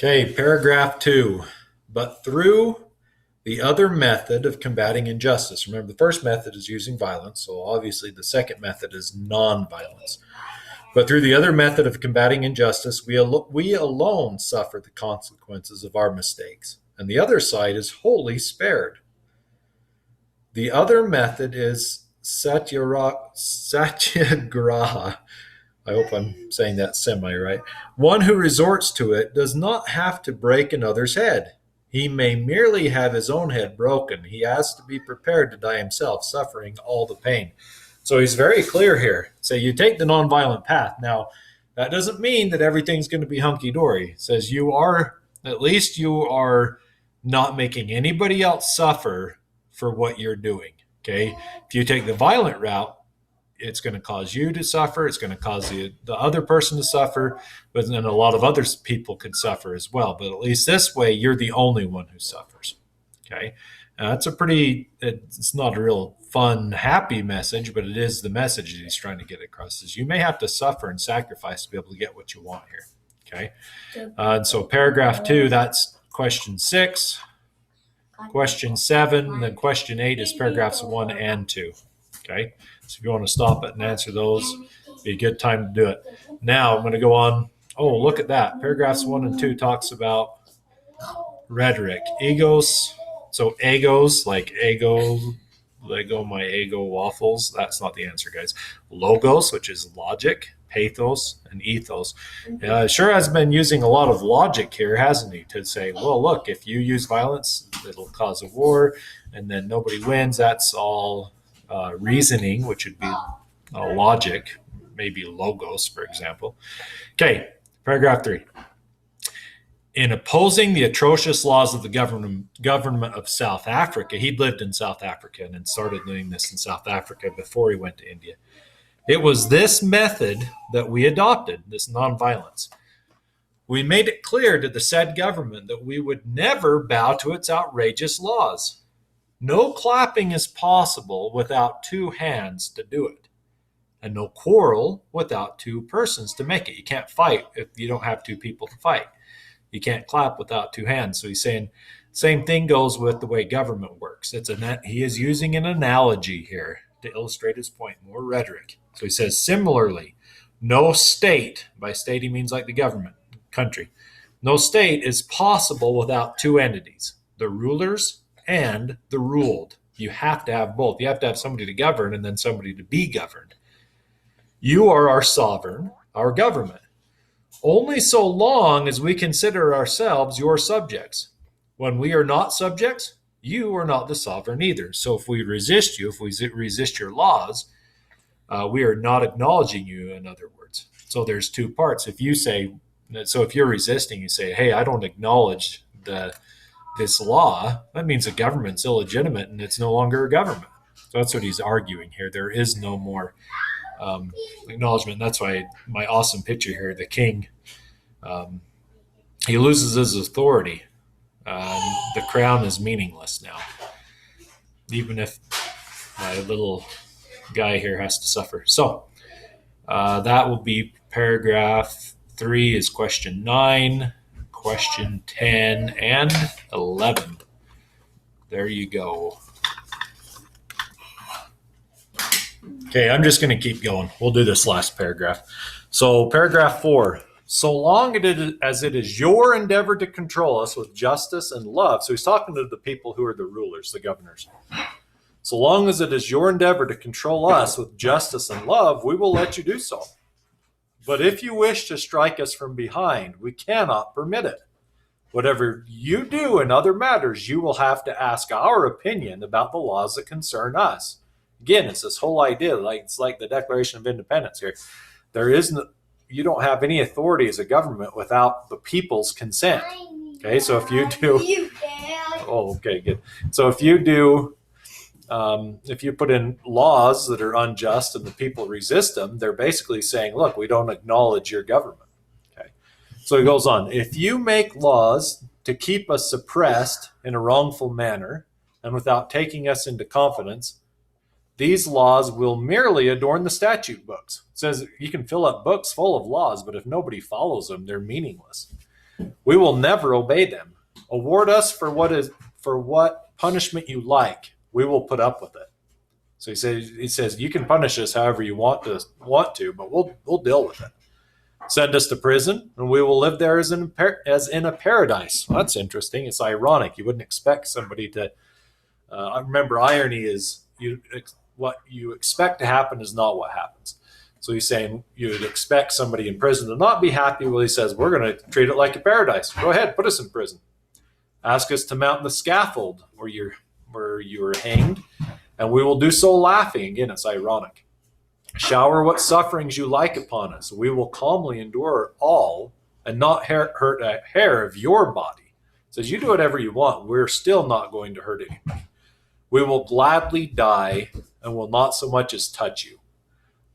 Okay, paragraph 2. But through the other method of combating injustice. Remember, the first method is using violence, so obviously the second method is non-violence. But through the other method of combating injustice, we alone suffer the consequences of our mistakes, and the other side is wholly spared. The other method is satyagraha. I hope I'm saying that semi right. One who resorts to it does not have to break another's head. He may merely have his own head broken. He has to be prepared to die himself, suffering all the pain. So he's very clear here. So you take the nonviolent path. Now, that doesn't mean that everything's going to be hunky dory. It says at least you are not making anybody else suffer for what you're doing. Okay. If you take the violent route, it's going to cause you to suffer. It's going to cause the other person to suffer, but then a lot of other people could suffer as well. But at least this way, you're the only one who suffers. Okay. That's it's not a real fun, happy message, but it is the message that he's trying to get across is you may have to suffer and sacrifice to be able to get what you want here. Okay. And so paragraph 2, that's question 6. Question 7, then question 8 is paragraphs 1 and 2. Okay. So if you want to stop it and answer those, be a good time to do it. Now I'm going to go on. Oh, look at that. Paragraphs 1 and 2 talks about rhetoric. Egos. So egos, like ego, Lego, my ego waffles. That's not the answer, guys. Logos, which is logic. Pathos and ethos. Sure has been using a lot of logic here, hasn't he? To say, well, look, if you use violence, it'll cause a war, and then nobody wins. That's all reasoning, which would be logic, maybe logos, for example. Okay, paragraph 3. In opposing the atrocious laws of the government of South Africa, he'd lived in South Africa and then started doing this in South Africa before he went to India. It was this method that we adopted, this nonviolence. We made it clear to the said government that we would never bow to its outrageous laws. No clapping is possible without 2 hands to do it, and no quarrel without 2 persons to make it. You can't fight if you don't have 2 people to fight. You can't clap without 2 hands. So he's saying same thing goes with the way government works. He is using an analogy here to illustrate his point, more rhetoric. So he says, similarly, no state, by state he means like the government, country, no state is possible without 2 entities, the rulers and the ruled. You have to have both. You have to have somebody to govern and then somebody to be governed. You are our sovereign, our government, only so long as we consider ourselves your subjects. When we are not subjects, you are not the sovereign either. So if we resist you, if we resist your laws, we are not acknowledging you, in other words. So there's 2 parts. If you're resisting, you say, hey, I don't acknowledge this law, that means the government's illegitimate and it's no longer a government. So that's what he's arguing here. There is no more acknowledgement. That's why my awesome picture here, the king, he loses his authority. The crown is meaningless now, even if my little guy here has to suffer. So that will be paragraph 3 is question 9, question 10, and 11. There you go. Okay, I'm just going to keep going. We'll do this last paragraph. So paragraph 4. So long as it is your endeavor to control us with justice and love. So he's talking to the people who are the rulers, the governors. So long as it is your endeavor to control us with justice and love, we will let you do so. But if you wish to strike us from behind, we cannot permit it. Whatever you do in other matters, you will have to ask our opinion about the laws that concern us. Again, it's this whole idea, it's like the Declaration of Independence here. You don't have any authority as a government without the people's consent. Okay, so if you do, okay, good. So if you put in laws that are unjust and the people resist them, they're basically saying, look, we don't acknowledge your government. Okay, so he goes on. If you make laws to keep us suppressed in a wrongful manner and without taking us into confidence, these laws will merely adorn the statute books. It says you can fill up books full of laws, but if nobody follows them, they're meaningless. We will never obey them. Award us for what punishment you like. We will put up with it. So he says you can punish us however you want to, but we'll deal with it. Send us to prison, and we will live there as in a paradise. Well, that's interesting. It's ironic. You wouldn't expect somebody to. Remember, irony is what you expect to happen is not what happens. So he's saying you would expect somebody in prison to not be happy. Well, he says we're going to treat it like a paradise. Go ahead, put us in prison. Ask us to mount the scaffold where you were hanged, and we will do so laughing. Again, it's ironic. Shower what sufferings you like upon us. We will calmly endure all and not hurt a hair of your body. It says you do whatever you want. We're still not going to hurt anybody. We will gladly die and will not so much as touch you.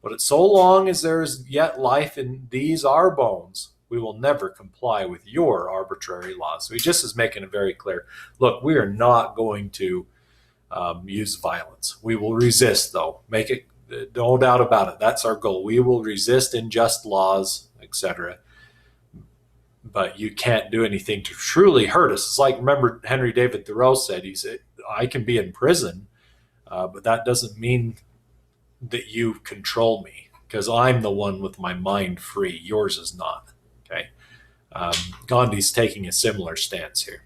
But so long as there is yet life in these our bones, we will never comply with your arbitrary laws. So he just is making it very clear. Look, we are not going to use violence. We will resist, though. Make it no doubt about it. That's our goal. We will resist unjust laws, etc. But you can't do anything to truly hurt us. It's like, remember, Henry David Thoreau said, he said, I can be in prison, but that doesn't mean that you control me, because I'm the one with my mind free. Yours is not. Okay. Gandhi's taking a similar stance here.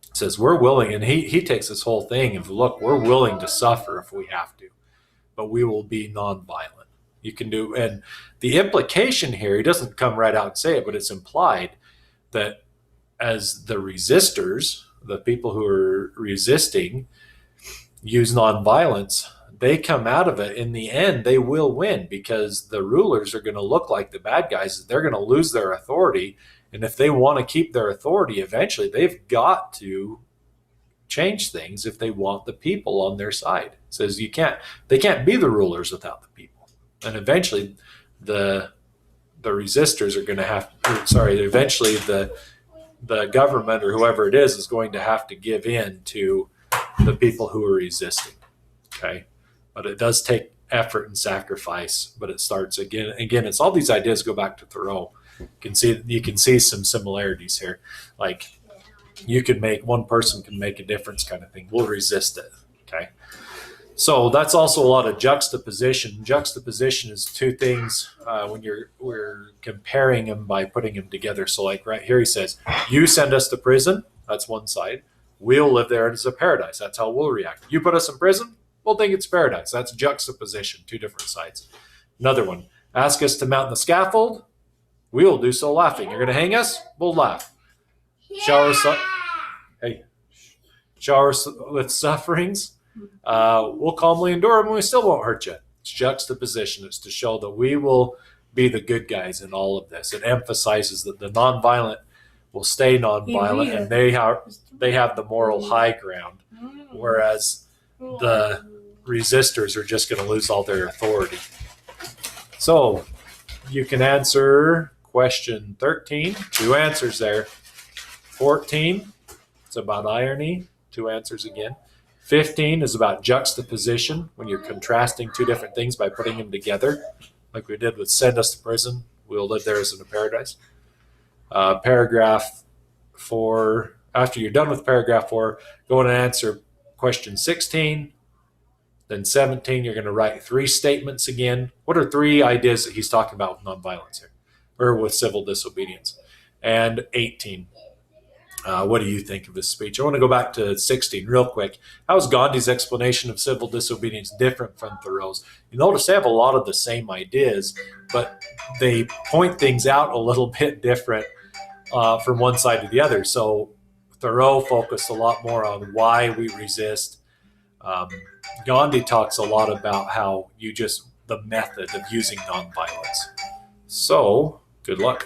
It says we're willing, and he takes this whole thing of, look, we're willing to suffer if we have to, but we will be nonviolent. You can do, and the implication here, he doesn't come right out and say it, but it's implied that as the resistors, the people who are resisting, use nonviolence, they come out of it. In the end, they will win, because the rulers are going to look like the bad guys. They're going to lose their authority. And if they want to keep their authority, eventually they've got to change things if they want the people on their side. It says they can't be the rulers without the people. And eventually the resistors are going to have, eventually the government or whoever it is going to have to give in to the people who are resisting. Okay. But it does take effort and sacrifice, but it starts again. It's all these ideas go back to Thoreau. You can see some similarities here. Like one person can make a difference kind of thing. We'll resist it. Okay. So that's also a lot of juxtaposition. Juxtaposition is two things when we're comparing them by putting them together. So like right here, he says, you send us to prison. That's one side. We'll live there as a paradise. That's how we'll react. You put us in prison, we'll think it's paradise. That's juxtaposition, two different sides. Another one, ask us to mount the scaffold. We will do so laughing. You're going to hang us? We'll laugh. Shower us with sufferings. We'll calmly endure them and we still won't hurt you. It's juxtaposition. It's to show that we will be the good guys in all of this. It emphasizes that the nonviolent will stay nonviolent, and they have the moral high ground, whereas the resistors are just going to lose all their authority. So you can answer question 13, 2 answers there. 14, it's about irony, 2 answers again. 15 is about juxtaposition, when you're contrasting two different things by putting them together, like we did with send us to prison, we'll live there as in a paradise. Paragraph 4, after you're done with paragraph 4, go and answer question 16. Then 17, you're going to write 3 statements again. What are 3 ideas that he's talking about with nonviolence here, or with civil disobedience? And 18, what do you think of this speech? I want to go back to 16 real quick. How is Gandhi's explanation of civil disobedience different from Thoreau's? You notice they have a lot of the same ideas, but they point things out a little bit different from one side to the other. So Thoreau focused a lot more on why we resist. Gandhi talks a lot about how the method of using nonviolence. So, good luck.